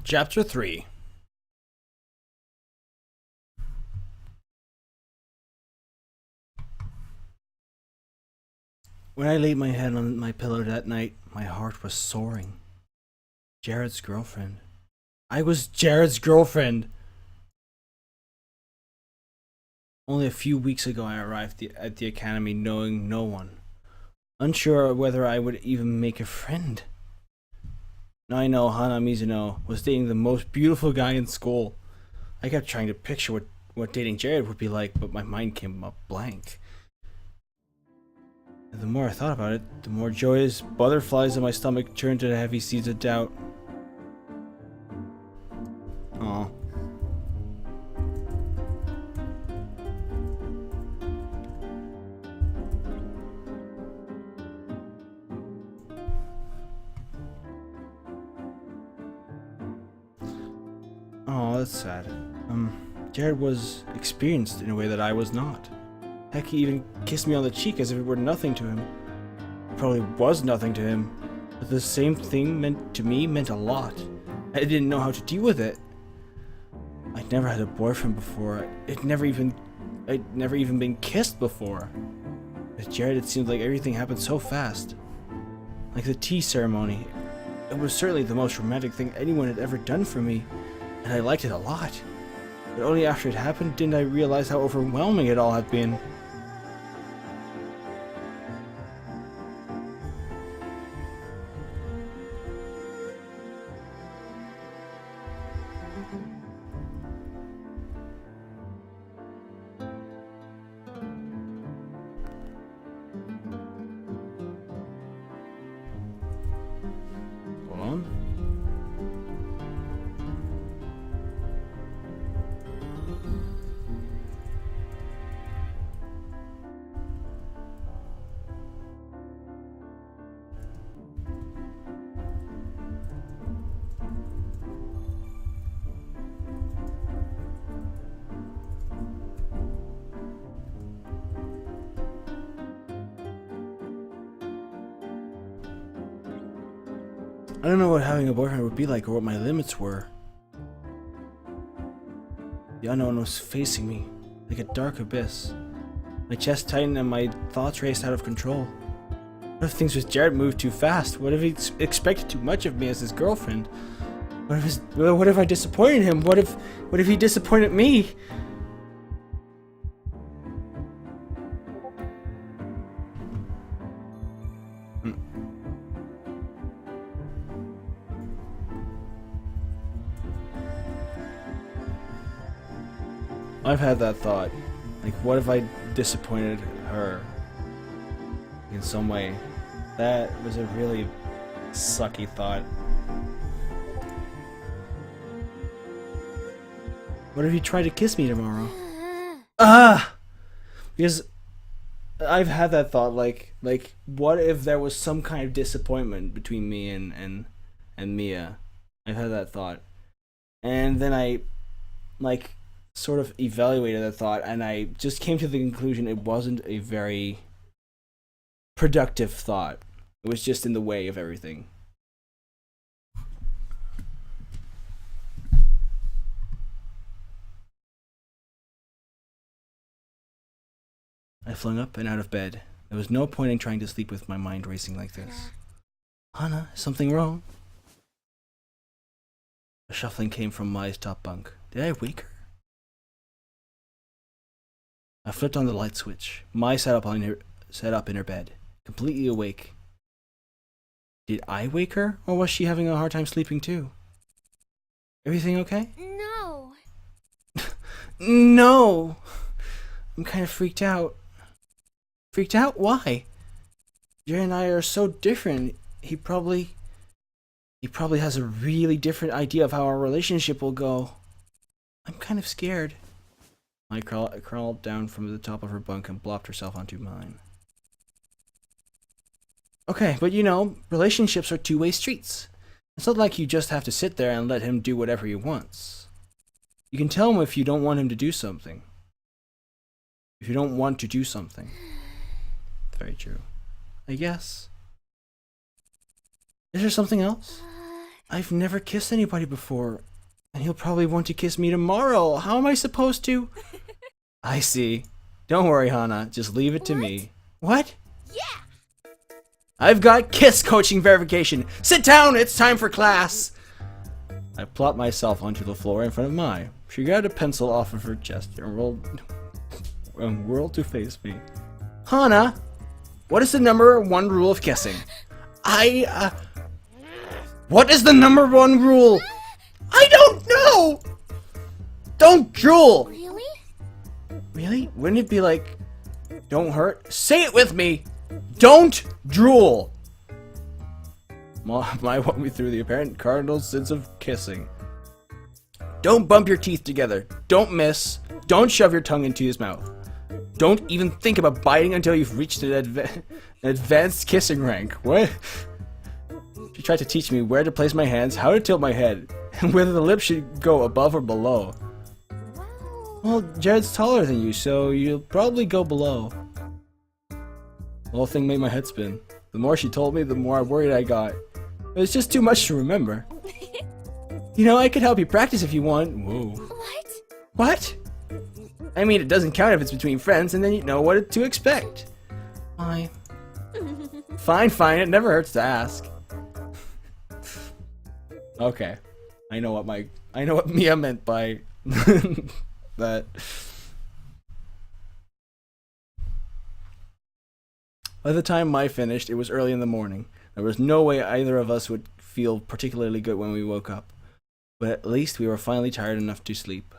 Chapter 3. When I laid my head on my pillow that night, my heart was soaring. Jared's girlfriend. I was Jared's girlfriend! Only a few weeks ago I arrived at the academy knowing no one. Unsure whether I would even make a friend. Now I know Hana Mizuno was dating the most beautiful guy in school. I kept trying to picture what dating Jared would be like, but my mind came up blank. And the more I thought about it, the more joyous butterflies in my stomach turned to heavy seeds of doubt. Aw. Oh, that's sad. Jared was experienced in a way that I was not. Heck, he even kissed me on the cheek as if it were nothing to him. It probably was nothing to him, but the same thing meant a lot. I didn't know how to deal with it. I'd never had a boyfriend before. I'd never even been kissed before. With Jared, it seemed like everything happened so fast. Like the tea ceremony. It was certainly the most romantic thing anyone had ever done for me, and I liked it a lot. But only after it happened didn't I realize how overwhelming it all had been. Hold on. I don't know what having a boyfriend would be like or what my limits were. The unknown was facing me, like a dark abyss. My chest tightened and my thoughts raced out of control. What if things with Jared moved too fast? What if he expected too much of me as his girlfriend? What if I disappointed him? What if he disappointed me? I've had that thought. Like, what if I disappointed her in some way? That was a really sucky thought. What if he tried to kiss me tomorrow? Ah! Because I've had that thought, like, what if there was some kind of disappointment between me and Mia? I've had that thought. And then I, like, sort of evaluated that thought, and I just came to the conclusion it wasn't a very productive thought. It was just in the way of everything. I flung up and out of bed. There was no point in trying to sleep with my mind racing like this. Hana, is something wrong? A shuffling came from Mai's top bunk. Did I wake her? I flipped on the light switch. Mai sat up in her bed, completely awake. Did I wake her, or was she having a hard time sleeping too? Everything okay? No. No! I'm kind of freaked out. Freaked out? Why? Jerry and I are so different. He probably has a really different idea of how our relationship will go. I'm kind of scared. I crawled down from the top of her bunk and plopped herself onto mine. Okay, but you know, relationships are two-way streets. It's not like you just have to sit there and let him do whatever he wants. You can tell him if you don't want him to do something. If you don't want to do something. Very true. I guess. Is there something else? I've never kissed anybody before, and he'll probably want to kiss me tomorrow. How am I supposed to? I see. Don't worry, Hana. Just leave it to me. What? Yeah! I've got kiss coaching verification. Sit down, it's time for class. I plopped myself onto the floor in front of Mai. She grabbed a pencil off of her chest and whirled to face me. Hana, what is the #1 rule of kissing? What is the #1 rule? I don't know! Don't drool! Really? Really? Wouldn't it be like, don't hurt? Say it with me! Don't drool! Mai walked me through the apparent cardinal sins of kissing. Don't bump your teeth together. Don't miss. Don't shove your tongue into his mouth. Don't even think about biting until you've reached an advanced kissing rank. What? She tried to teach me where to place my hands, how to tilt my head, and whether the lips should go above or below. Well, Jared's taller than you, so you'll probably go below. The whole thing made my head spin. The more she told me, the more worried I got. It was just too much to remember. You know, I could help you practice if you want. Whoa. What? What? I mean, it doesn't count if it's between friends, and then you know what to expect. Fine. Fine, it never hurts to ask. Okay. I know what Mia meant by that. By the time Mai finished, it was early in the morning. There was no way either of us would feel particularly good when we woke up. But at least we were finally tired enough to sleep.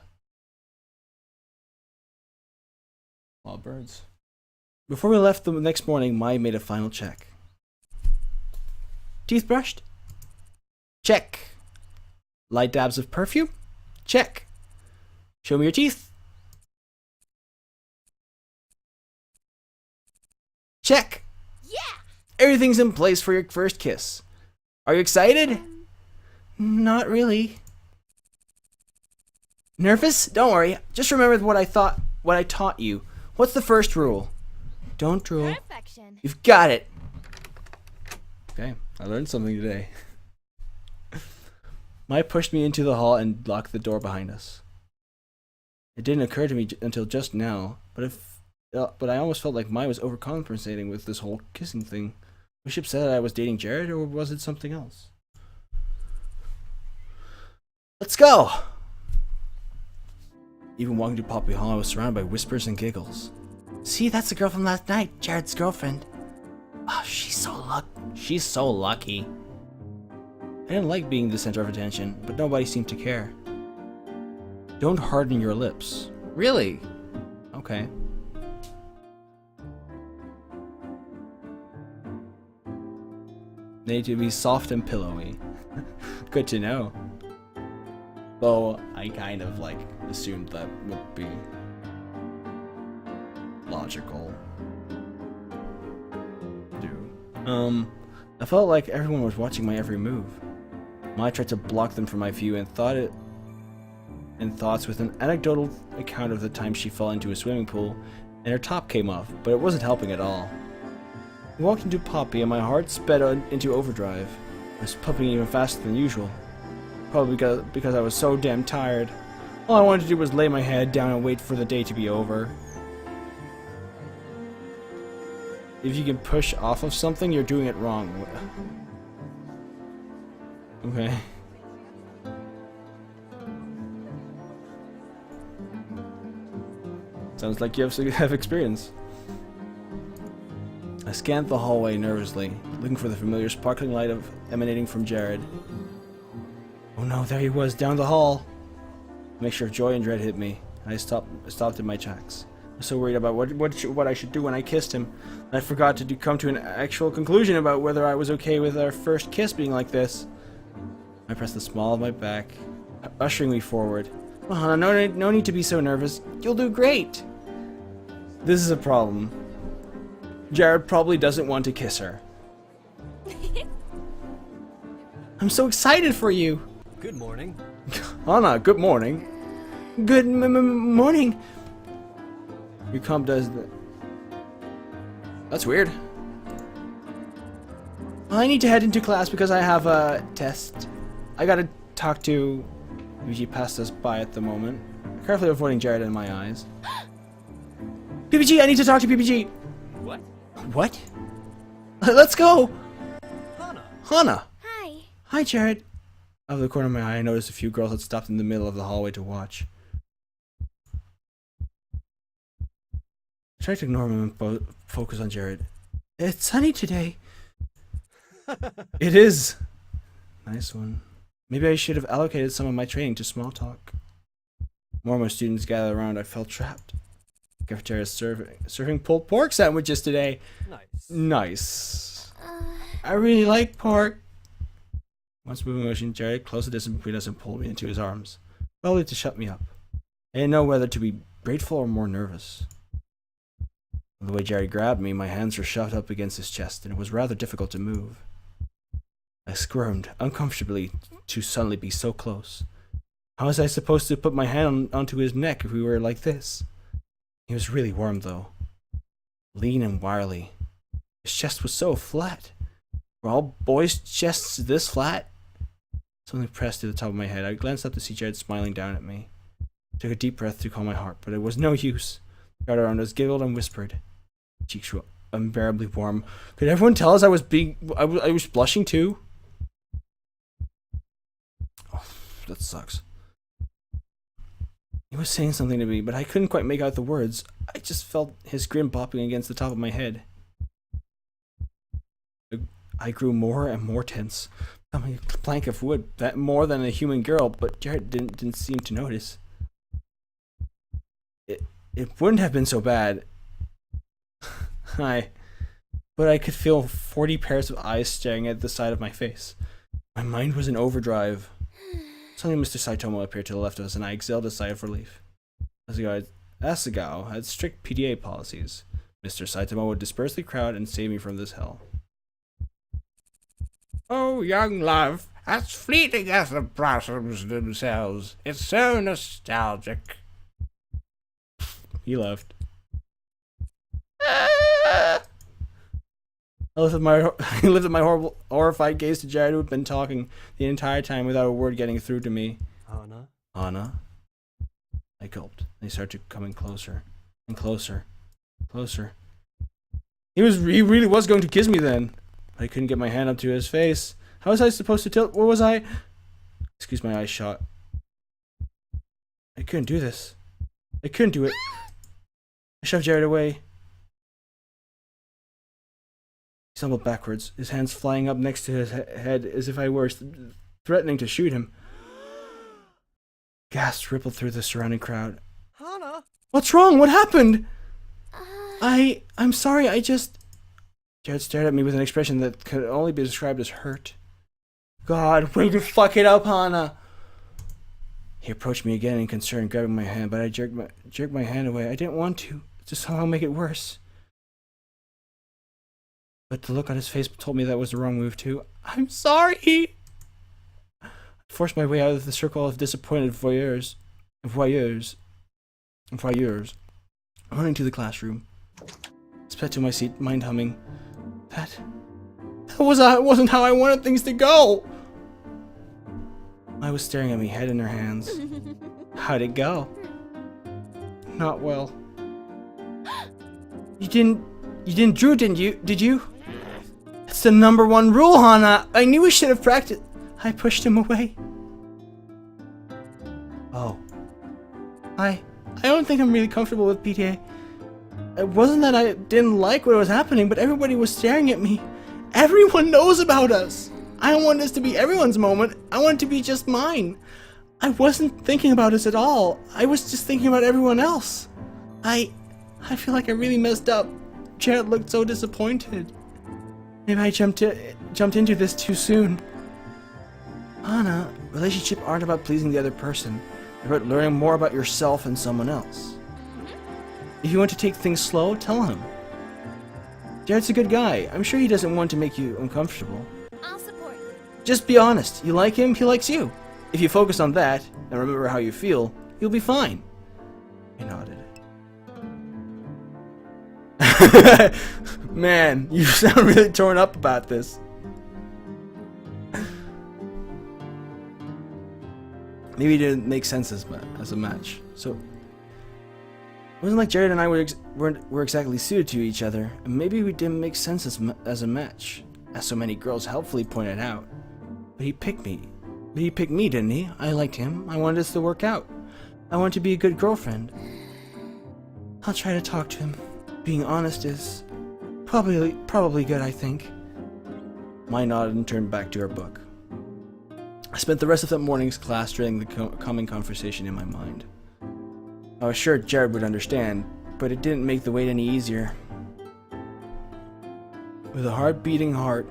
Aw, birds. Before we left the next morning, Mai made a final check. Teeth brushed? Check. Light dabs of perfume? Check. Show me your teeth. Check. Yeah! Everything's in place for your first kiss. Are you excited? Not really. Nervous? Don't worry. Just remember what I taught you. What's the first rule? Don't drool. Perfection. You've got it. Okay, I learned something today. Mai pushed me into the hall and locked the door behind us. It didn't occur to me until just now, but I almost felt like Mai was overcompensating with this whole kissing thing. Was she upset that I was dating Jared, or was it something else? Let's go! Even walking to Poppy Hall, I was surrounded by whispers and giggles. See, that's the girl from last night, Jared's girlfriend. Oh, she's so lucky. I didn't like being the center of attention, but nobody seemed to care. Don't harden your lips. Really? Okay. They need to be soft and pillowy. Good to know. Though I kind of assumed that would be logical. I felt like everyone was watching my every move. Mai tried to block them from my view and thoughts with an anecdotal account of the time she fell into a swimming pool and her top came off, but it wasn't helping at all. I walked into Poppy and my heart sped into overdrive. I was pumping even faster than usual. Probably because I was so damn tired. All I wanted to do was lay my head down and wait for the day to be over. If you can push off of something, you're doing it wrong. Okay. Sounds like you have experience. I scanned the hallway nervously, looking for the familiar sparkling light emanating from Jared. Oh no, there he was, down the hall. A mixture of joy and dread hit me. I stopped in my tracks. I was so worried about what I should do when I kissed him, that I forgot to come to an actual conclusion about whether I was okay with our first kiss being like this. I pressed the small of my back, ushering me forward. Oh, Hana, no need to be so nervous. You'll do great. This is a problem. Jared probably doesn't want to kiss her. I'm so excited for you. Good morning. Hana, good morning. Good morning. Your comp does that. That's weird. Well, I need to head into class because I have a test. I gotta talk to... PPG passed us by at the moment, carefully avoiding Jared in my eyes. PPG, I need to talk to PPG! What? What? Let's go! Hana! Hi. Hi, Jared. Out of the corner of my eye, I noticed a few girls had stopped in the middle of the hallway to watch. I tried to ignore them and focus on Jared. It's sunny today. It is. Nice one. Maybe I should have allocated some of my training to small talk. More and more students gathered around. I felt trapped. Cafeteria is serving pulled pork sandwiches today. Nice. Nice. I really like pork. Once moving motion, Jared closed the distance between us and pulled me into his arms, probably to shut me up. I didn't know whether to be grateful or more nervous. The way Jared grabbed me, my hands were shoved up against his chest, and it was rather difficult to move. I squirmed uncomfortably to suddenly be so close. How was I supposed to put my hand onto his neck if we were like this? He was really warm, though. Lean and wiry. His chest was so flat. Were all boys' chests this flat? Something pressed to the top of my head. I glanced up to see Jared smiling down at me. I took a deep breath to calm my heart, but it was no use. The guard around us giggled and whispered. Cheeks were unbearably warm. Could everyone tell us I was blushing too? Oh, that sucks. He was saying something to me, but I couldn't quite make out the words. I just felt his grin bopping against the top of my head. I grew more and more tense, becoming a plank of wood, that more than a human girl, but Jared didn't seem to notice. It wouldn't have been so bad. But I could feel 40 pairs of eyes staring at the side of my face. My mind was in overdrive. Suddenly Mr. Saitomo appeared to the left of us, and I exhaled a sigh of relief. Asagao had strict PDA policies. Mr. Saitomo would disperse the crowd and save me from this hell. Oh, young love, as fleeting as the blossoms themselves, it's so nostalgic. He left. I lifted my horrified gaze to Jared, who had been talking the entire time without a word getting through to me. Hana? I gulped, and he started coming closer and closer, closer. He really was going to kiss me then. But I couldn't get my hand up to his face. How was I supposed to tilt? What was I? Excuse my eyes shot. I couldn't do this. I couldn't do it. I shoved Jared away. He stumbled backwards, his hands flying up next to his head as if I were threatening to shoot him. Gasps rippled through the surrounding crowd. Hana! What's wrong? What happened? I'm sorry, Jared stared at me with an expression that could only be described as hurt. God, way to fuck it up, Hana! He approached me again in concern, grabbing my hand, but I jerked my hand away. I didn't want to somehow make it worse. But the look on his face told me that was the wrong move too. I'm sorry! I forced my way out of the circle of disappointed voyeurs, running to the classroom. Sped to my seat, mind humming. That wasn't how I wanted things to go! I was staring at me, head in her hands. How'd it go? Not well. You didn't drew, didn't you? Did you? It's the #1 rule, Hana! I knew we should have practiced. I pushed him away. Oh. I don't think I'm really comfortable with PTA. It wasn't that I didn't like what was happening, but everybody was staring at me. Everyone knows about us. I don't want this to be everyone's moment. I want it to be just mine. I wasn't thinking about us at all. I was just thinking about everyone else. I feel like I really messed up. Jared looked so disappointed. Maybe I jumped into this too soon. Hana, relationships aren't about pleasing the other person. They're about learning more about yourself and someone else. If you want to take things slow, tell him. Jared's a good guy. I'm sure he doesn't want to make you uncomfortable. I'll support you. Just be honest. You like him, he likes you. If you focus on that, and remember how you feel, you'll be fine. I nodded. Man, you sound really torn up about this. Maybe it didn't make sense as a match. So it wasn't like Jared and I were exactly suited to each other, and maybe we didn't make sense as a match, as so many girls helpfully pointed out. But he picked me. But he picked me, didn't he? I liked him. I wanted us to work out. I wanted to be a good girlfriend. I'll try to talk to him. Being honest is probably good, I think. Mai nodded and turned back to her book. I spent the rest of that morning's class drilling the coming conversation in my mind. I was sure Jared would understand, but it didn't make the wait any easier. With a hard-beating heart,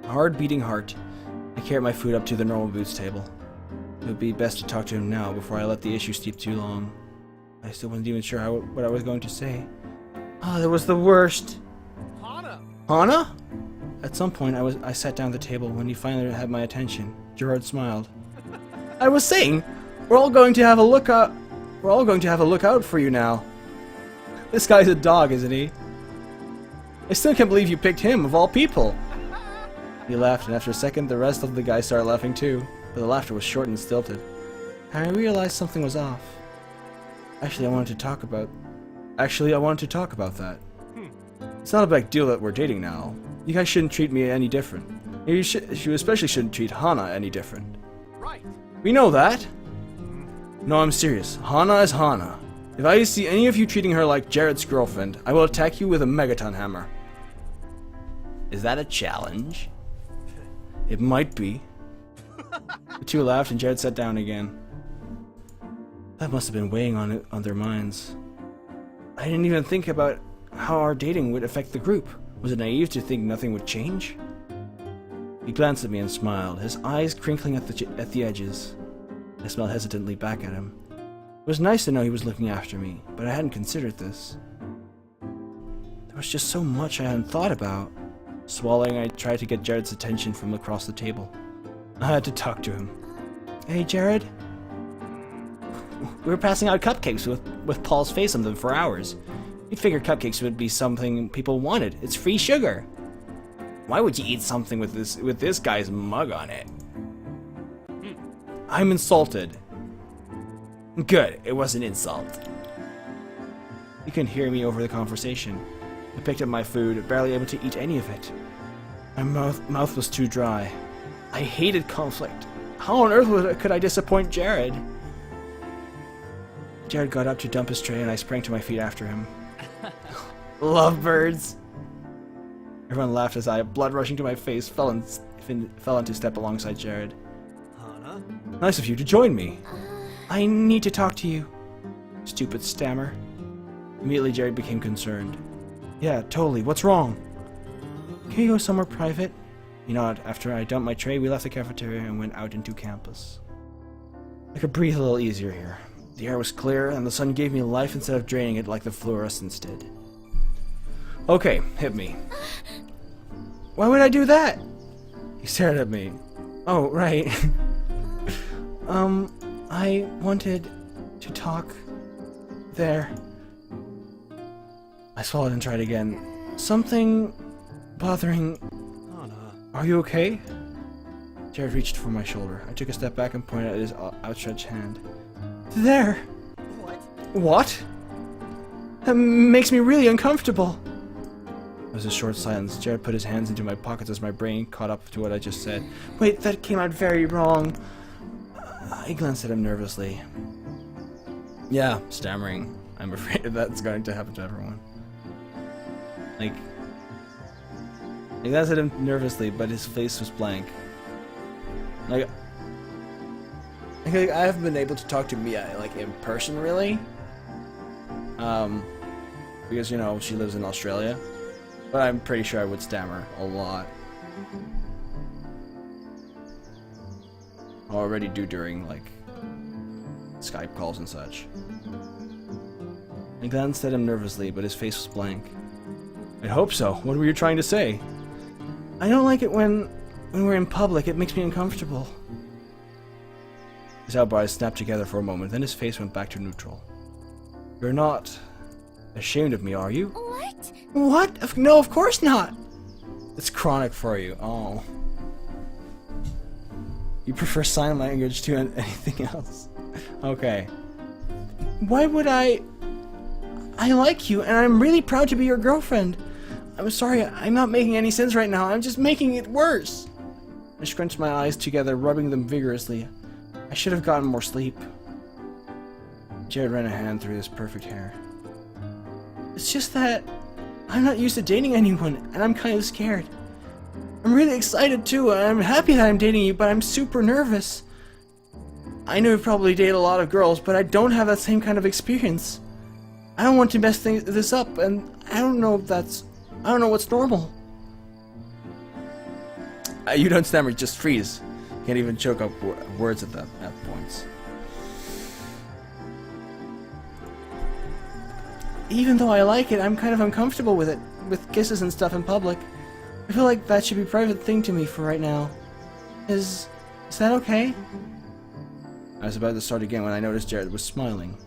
I carried my food up to the normal boots table. It would be best to talk to him now before I let the issue steep too long. I still wasn't even sure what I was going to say. Oh, that was the worst. Hana? At some point, I sat down at the table when he finally had my attention. Gerard smiled. I was saying, we're all going to have a look out for you now. This guy's a dog, isn't he? I still can't believe you picked him, of all people. He laughed, and after a second, the rest of the guys started laughing too, but the laughter was short and stilted. I realized something was off. Actually, I wanted to talk about that. It's not a big deal that we're dating now. You guys shouldn't treat me any different. You especially shouldn't treat Hana any different. Right. We know that. No, I'm serious. Hana is Hana. If I see any of you treating her like Jared's girlfriend, I will attack you with a megaton hammer. Is that a challenge? It might be. The two laughed and Jared sat down again. That must have been weighing on their minds. I didn't even think about how our dating would affect the group. Was it naive to think nothing would change? He glanced at me and smiled, his eyes crinkling at the edges. I smiled hesitantly back at him. It was nice to know he was looking after me, but I hadn't considered this. There was just so much I hadn't thought about. Swallowing, I tried to get Jared's attention from across the table. I had to talk to him. Hey, Jared? We were passing out cupcakes with Paul's face on them for hours. You'd figure cupcakes would be something people wanted. It's free sugar. Why would you eat something with this guy's mug on it? I'm insulted. Good, it was an insult. You can hear me over the conversation. I picked up my food, barely able to eat any of it. My mouth was too dry. I hated conflict. How on earth could I disappoint Jared? Jared got up to dump his tray and I sprang to my feet after him. Lovebirds! Everyone laughed as I, blood rushing to my face, fell into step alongside Jared. Hana? Nice of you to join me. I need to talk to you. Stupid stammer. Immediately Jared became concerned. Yeah, totally. What's wrong? Can you go somewhere private? You know what, after I dumped my tray, we left the cafeteria and went out into campus. I could breathe a little easier here. The air was clear, and the sun gave me life instead of draining it like the fluorescents did. Okay, hit me. Why would I do that? He stared at me. Oh, right. I wanted to talk there. I swallowed and tried again. Something bothering... Are you okay? Jared reached for my shoulder. I took a step back and pointed at his outstretched hand. There! What? That makes me really uncomfortable. There was a short silence. Jared put his hands into my pockets as my brain caught up to what I just said. Wait, that came out very wrong. I glanced at him nervously. Yeah, stammering. I'm afraid that's going to happen to everyone. I glanced at him nervously, but his face was blank. I haven't been able to talk to Mia, in person, really. Because, you know, she lives in Australia. But I'm pretty sure I would stammer a lot. I already do during, Skype calls and such. I glanced at him nervously, but his face was blank. I hope so. What were you trying to say? I don't like it when we're in public. It makes me uncomfortable. His eyebrows snapped together for a moment, then his face went back to neutral. You're not ashamed of me, are you? What? What? No, of course not. It's chronic for you. Oh. You prefer sign language to anything else. Okay. Why would I like you, and I'm really proud to be your girlfriend. I'm sorry, I'm not making any sense right now. I'm just making it worse. I scrunched my eyes together, rubbing them vigorously. I should have gotten more sleep. Jared ran a hand through his perfect hair. It's just that I'm not used to dating anyone, and I'm kind of scared. I'm really excited too, and I'm happy that I'm dating you, but I'm super nervous. I know you've probably dated a lot of girls, but I don't have that same kind of experience. I don't want to mess this up, and I don't know what's normal. You don't stammer, just freeze. You can't even choke up words at points. Even though I like it, I'm kind of uncomfortable with it, with kisses and stuff in public. I feel like that should be a private thing to me for right now. Is that okay? I was about to start again when I noticed Jared was smiling.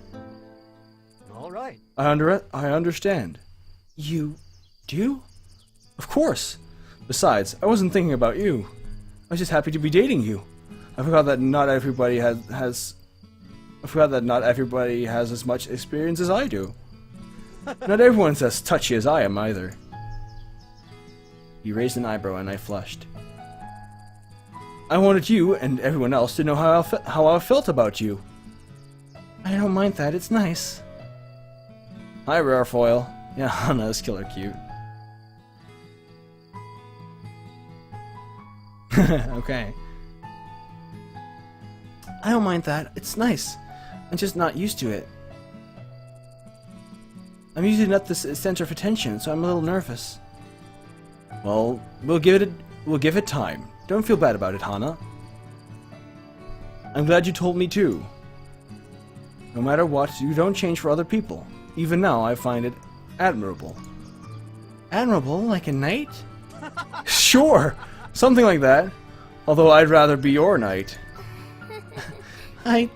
All right. I understand. You do? Of course. Besides, I wasn't thinking about you. I was just happy to be dating you. I forgot that not everybody has as much experience as I do. Not everyone's as touchy as I am either. You raised an eyebrow and I flushed. I wanted you and everyone else to know how I felt about you. I don't mind that, it's nice. Hi, Rarefoil. Yeah, Hana is killer cute. Okay. I don't mind that, it's nice. I'm just not used to it. I'm usually not the center of attention, so I'm a little nervous. Well, we'll give it time. Don't feel bad about it, Hana. I'm glad you told me too. No matter what, you don't change for other people. Even now, I find it admirable. Admirable? Like a knight? Sure! Something like that. Although I'd rather be your knight. I'd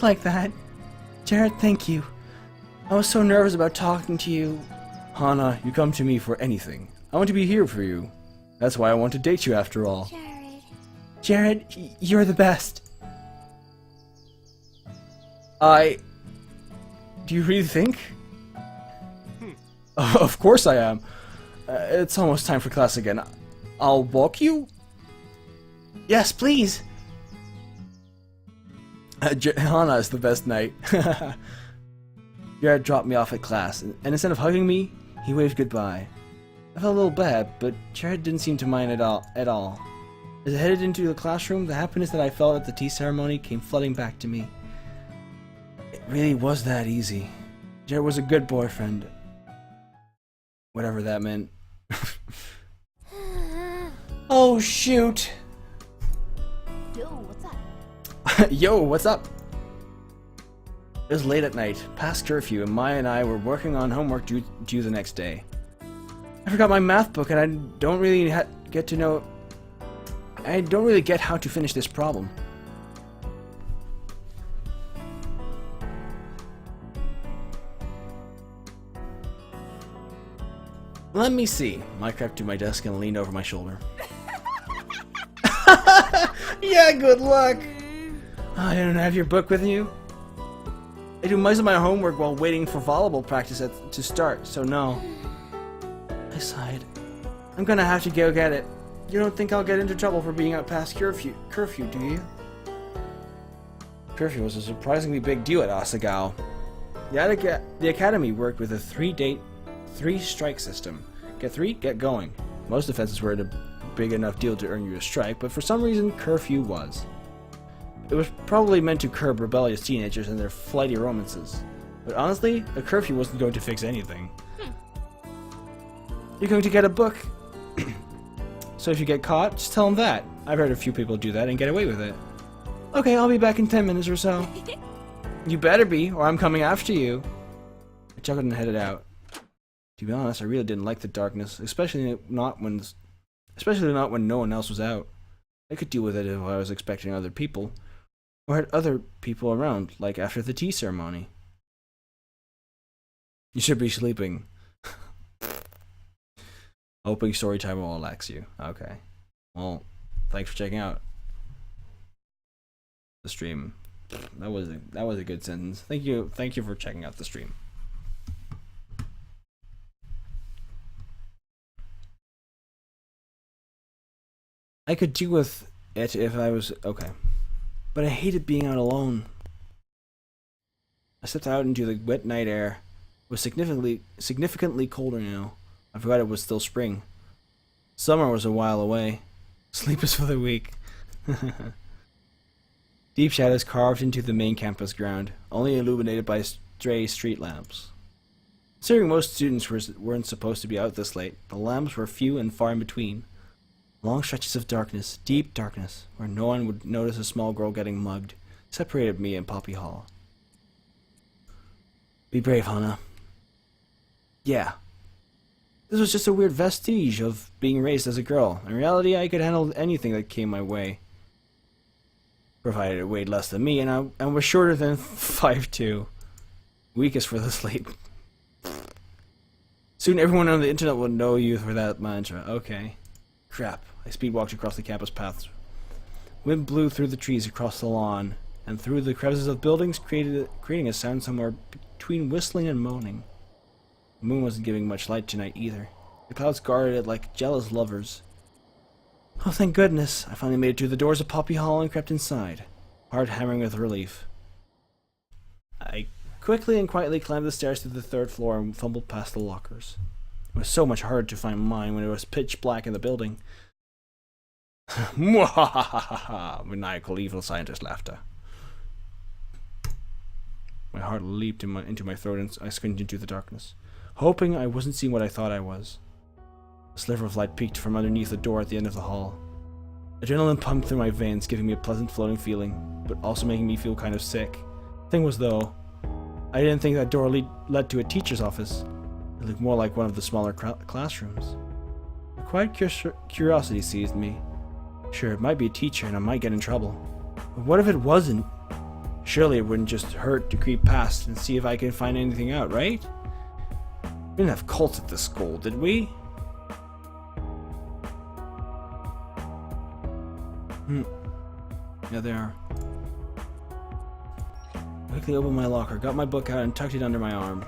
like that. Jared, thank you. I was so nervous about talking to you. Hana, you come to me for anything. I want to be here for you. That's why I want to date you after all. Jared, you're the best. Do you really think? Of course I am. It's almost time for class again. I'll walk you? Yes, please. Hana is the best knight. Jared dropped me off at class, and instead of hugging me, he waved goodbye. I felt a little bad, but Jared didn't seem to mind at all. As I headed into the classroom, the happiness that I felt at the tea ceremony came flooding back to me. It really was that easy. Jared was a good boyfriend. Whatever that meant. Oh, shoot! Yo, what's up? Yo, what's up? It was late at night, past curfew, and Maya and I were working on homework due the next day. I forgot my math book, and I don't really get how to finish this problem. Let me see. I crept to my desk and leaned over my shoulder. Yeah, good luck! Oh, you don't have your book with you? I do most of my homework while waiting for volleyball practice to start, so no. I sighed. I'm gonna have to go get it. You don't think I'll get into trouble for being out past curfew, do you? Curfew was a surprisingly big deal at Asagao. The academy worked with a three-strike system. Get three, get going. Most offenses weren't a big enough deal to earn you a strike, but for some reason, curfew was. It was probably meant to curb rebellious teenagers and their flighty romances. But honestly, a curfew wasn't going to fix anything. You're going to get a book. So if you get caught, just tell them that. I've heard a few people do that and get away with it. Okay, I'll be back in 10 minutes or so. You better be, or I'm coming after you. I chuckled and headed out. To be honest, I really didn't like the darkness, especially not when no one else was out. I could deal with it if I was expecting other people, or had other people around, like after the tea ceremony. You should be sleeping. Hoping story time will relax you. Okay. Well, thanks for checking out. the stream. That was a good sentence. Thank you for checking out the stream. I could deal with it if I was okay, but I hated being out alone. I stepped out into the wet night air. It was significantly colder now. I forgot it was still spring. Summer was a while away. Sleep is for the weak. Deep shadows carved into the main campus ground, only illuminated by stray street lamps. Considering most students weren't supposed to be out this late, the lamps were few and far in between. Long stretches of darkness, deep darkness, where no one would notice a small girl getting mugged, separated me and Poppy Hall. Be brave, Hana. Yeah. This was just a weird vestige of being raised as a girl. In reality, I could handle anything that came my way, provided it weighed less than me and was shorter than 5'2". Weakest for the sleep. Soon everyone on the internet will know you for that mantra. Okay. Crap. I speedwalked across the campus paths. Wind blew through the trees across the lawn and through the crevices of buildings, creating a sound somewhere between whistling and moaning. The moon wasn't giving much light tonight either. The clouds guarded it like jealous lovers. Oh, thank goodness. I finally made it to the doors of Poppy Hall and crept inside, heart hammering with relief. I quickly and quietly climbed the stairs to the 3rd floor and fumbled past the lockers. It was so much harder to find mine when it was pitch black in the building. Mwahahaha! Maniacal evil scientist laughter. My heart leaped into my throat and I squinted into the darkness, hoping I wasn't seeing what I thought I was. A sliver of light peeked from underneath the door at the end of the hall. Adrenaline pumped through my veins, giving me a pleasant floating feeling, but also making me feel kind of sick. Thing was, though, I didn't think that door led to a teacher's office. It looked more like one of the smaller classrooms. A quiet curiosity seized me. Sure, it might be a teacher and I might get in trouble. But what if it wasn't? Surely it wouldn't just hurt to creep past and see if I can find anything out, right? We didn't have cults at this school, did we? Yeah, they are. I quickly opened my locker, got my book out, and tucked it under my arm.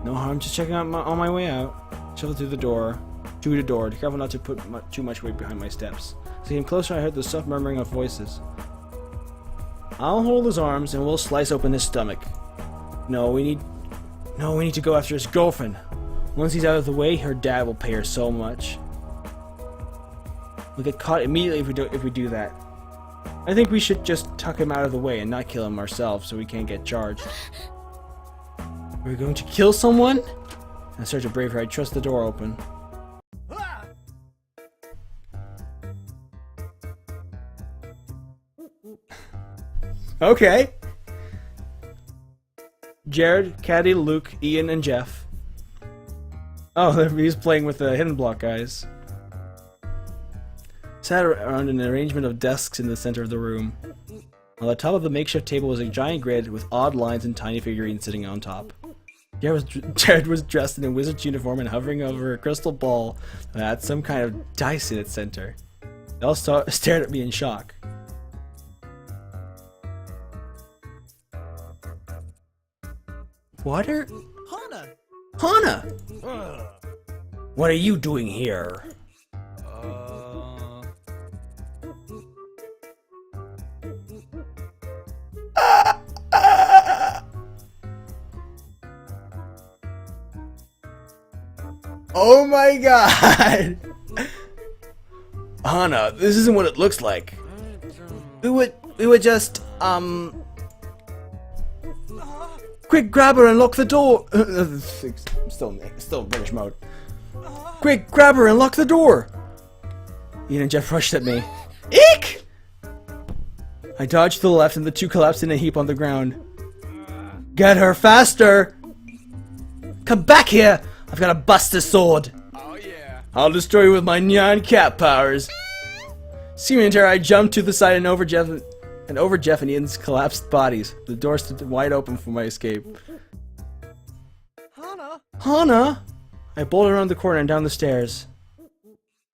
No harm, just checking out on my way out. Shuffled to the door, careful not to put too much weight behind my steps. As I came closer, I heard the soft murmuring of voices. I'll hold his arms, and we'll slice open his stomach. No, we need to go after his girlfriend. Once he's out of the way, her dad will pay her so much. We'll get caught immediately if we do that. I think we should just tuck him out of the way and not kill him ourselves so we can't get charged. Are we going to kill someone? In a search of bravery, I trust the door open. Okay. Jared, Caddy, Luke, Ian, and Jeff. Oh, he's playing with the hidden block guys. Sat around an arrangement of desks in the center of the room. On the top of the makeshift table was a giant grid with odd lines and tiny figurines sitting on top. Jared was dressed in a wizard's uniform and hovering over a crystal ball that had some kind of dice in its center. They all stared at me in shock. What are... Hana! What are you doing here? Oh my god! Hana, this isn't what it looks like. We would just, quick, grab her and lock the door! Still British mode. Quick, grab her and lock the door! Ian and Jeff rushed at me. Eek! I dodged to the left and the two collapsed in a heap on the ground. Get her faster! Come back here! I've got a buster sword! Oh yeah! I'll destroy you with my nyan cat powers! Screaming in terror, I jumped to the side and over Jeff and Ian's collapsed bodies. The door stood wide open for my escape. Hana! I bolted around the corner and down the stairs.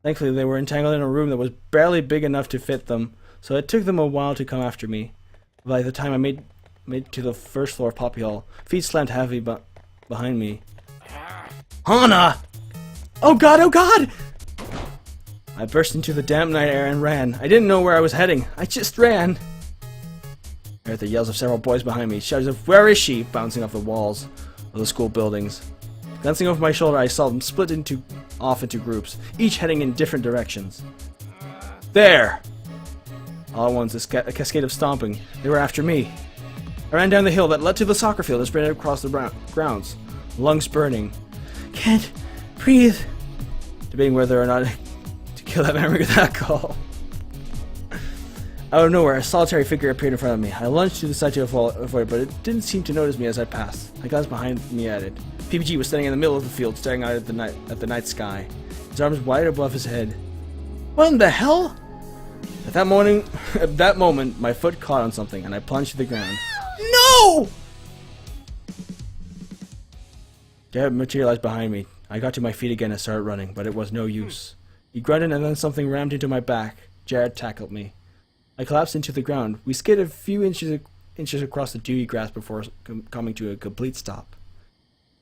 Thankfully, they were entangled in a room that was barely big enough to fit them, so it took them a while to come after me. By the time I made it to the first floor of Poppy Hall, feet slammed heavy behind me. Hana! Oh god, oh god! I burst into the damp night air and ran. I didn't know where I was heading. I just ran. I heard the yells of several boys behind me, shouts of "Where is she?" bouncing off the walls of the school buildings. Glancing over my shoulder, I saw them split off into groups, each heading in different directions. There! All at once, a cascade of stomping. They were after me. I ran down the hill that led to the soccer field and sprinted across the grounds, lungs burning. Can't breathe. Debating whether or not to kill that memory with alcohol. Out of nowhere, a solitary figure appeared in front of me. I lunged to the side to avoid it, but it didn't seem to notice me as I passed. I glanced behind me at it. PPG was standing in the middle of the field, staring out at the night sky, his arms wide above his head. What in the hell? At that moment, my foot caught on something, and I plunged to the ground. No! Jared materialized behind me. I got to my feet again and started running, but it was no use. He grunted, and then something rammed into my back. Jared tackled me. I collapsed into the ground. We skidded a few inches across the dewy grass before coming to a complete stop.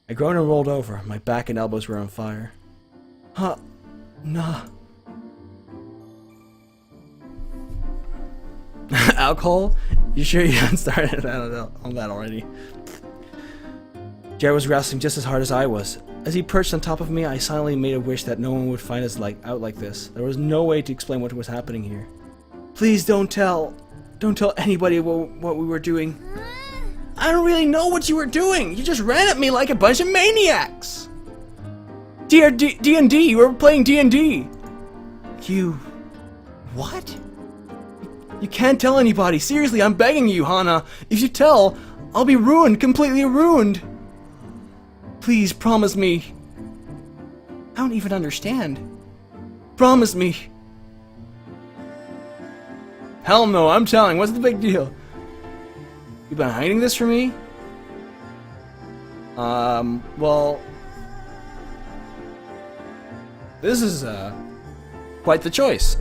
I groaned and rolled over. My back and elbows were on fire. Huh? Nah. Alcohol? You sure you haven't started on that already? Jared was wrestling just as hard as I was. As he perched on top of me, I silently made a wish that no one would find us out like this. There was no way to explain what was happening here. Please don't tell anybody what we were doing. I don't really know what you were doing. You just ran at me like a bunch of maniacs. D&D, you were playing D&D. You... what? You can't tell anybody. Seriously, I'm begging you, Hana. If you tell, I'll be ruined, completely ruined. Please, promise me. I don't even understand. Promise me. Hell no, I'm telling. What's the big deal? You've been hiding this from me? Well... this is, quite the choice.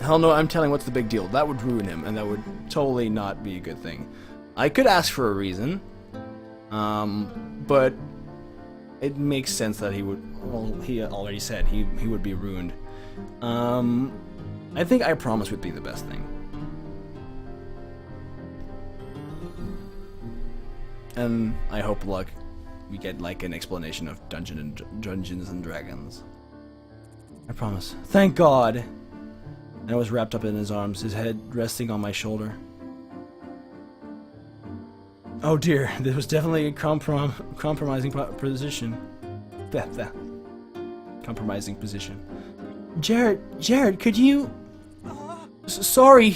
Hell no, I'm telling. What's the big deal? That would ruin him, and that would totally not be a good thing. I could ask for a reason, but it makes sense that he would, well, he already said he would be ruined. I think I promise would be the best thing. And I hope we get like an explanation of Dungeons and Dragons. I promise. Thank God! And I was wrapped up in his arms, his head resting on my shoulder. Oh dear, this was definitely a compromising position. Compromising position. Jared, could you... Sorry!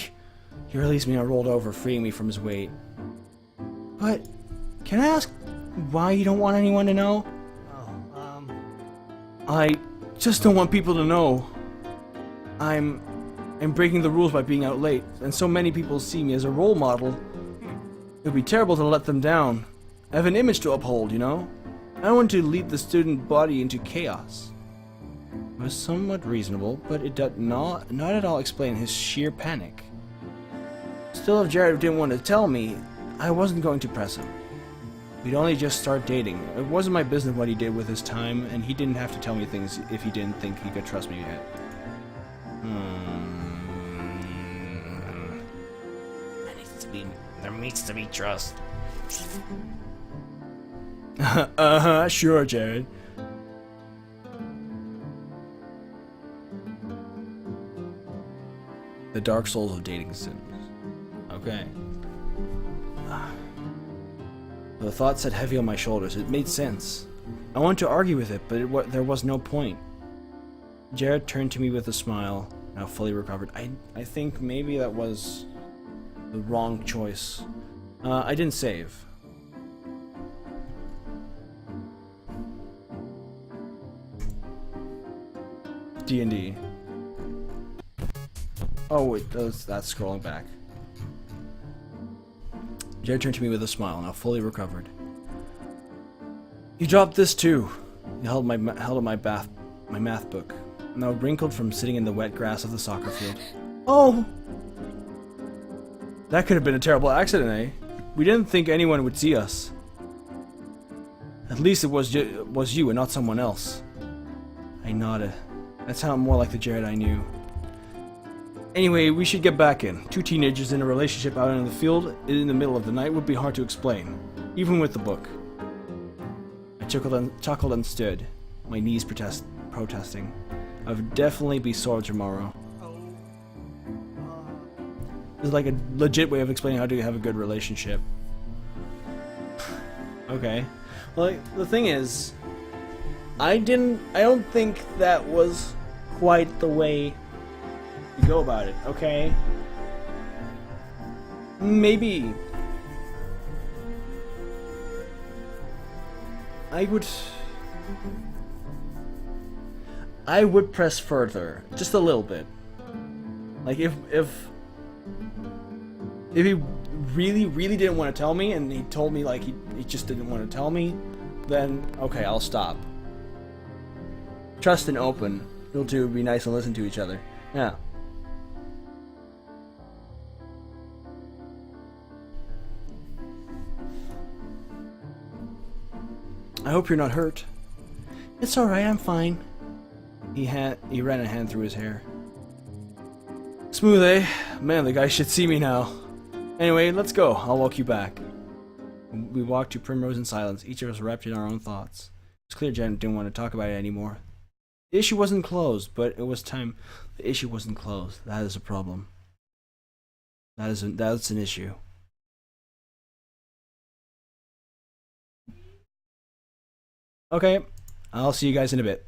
He released me and rolled over, freeing me from his weight. But, can I ask why you don't want anyone to know? I just don't want people to know. I'm breaking the rules by being out late, and so many people see me as a role model. It would be terrible to let them down. I have an image to uphold, you know? I don't want to lead the student body into chaos. It was somewhat reasonable, but it did not at all explain his sheer panic. Still, if Jared didn't want to tell me, I wasn't going to press him. We'd only just start dating. It wasn't my business what he did with his time, and he didn't have to tell me things if he didn't think he could trust me yet. There needs to be trust. Sure, Jared. The dark souls of dating sims. Okay. The thought sat heavy on my shoulders. It made sense. I wanted to argue with it, but there was no point. Jared turned to me with a smile, now fully recovered. I think maybe that was the wrong choice. I didn't save. D&D. Oh wait, that's scrolling back. Jared turned to me with a smile, now fully recovered. You dropped this too. He held up my math book, now wrinkled from sitting in the wet grass of the soccer field. Oh! That could have been a terrible accident, eh? We didn't think anyone would see us. At least it was you and not someone else. I nodded. That sounded more like the Jared I knew. Anyway, we should get back in. Two teenagers in a relationship out in the field in the middle of the night would be hard to explain, even with the book. I chuckled and stood, my knees protesting. I would definitely be sore tomorrow. This is like a legit way of explaining how to have a good relationship. Okay. Well, the thing is, I don't think that was quite the way to go about it, okay? Maybe I would press further, just a little bit. Like if he really didn't want to tell me, and he told me like he just didn't want to tell me, then okay, I'll stop. Trust and open. You two would be nice and listen to each other. Yeah. I hope you're not hurt. It's alright, I'm fine. He ran a hand through his hair. Smooth, eh? Man, the guy should see me now. Anyway, let's go. I'll walk you back. We walked to Primrose in silence, each of us wrapped in our own thoughts. It's clear Jen didn't want to talk about it anymore. The issue wasn't closed, but it was time. The issue wasn't closed. That is a problem. That's an issue. Okay, I'll see you guys in a bit.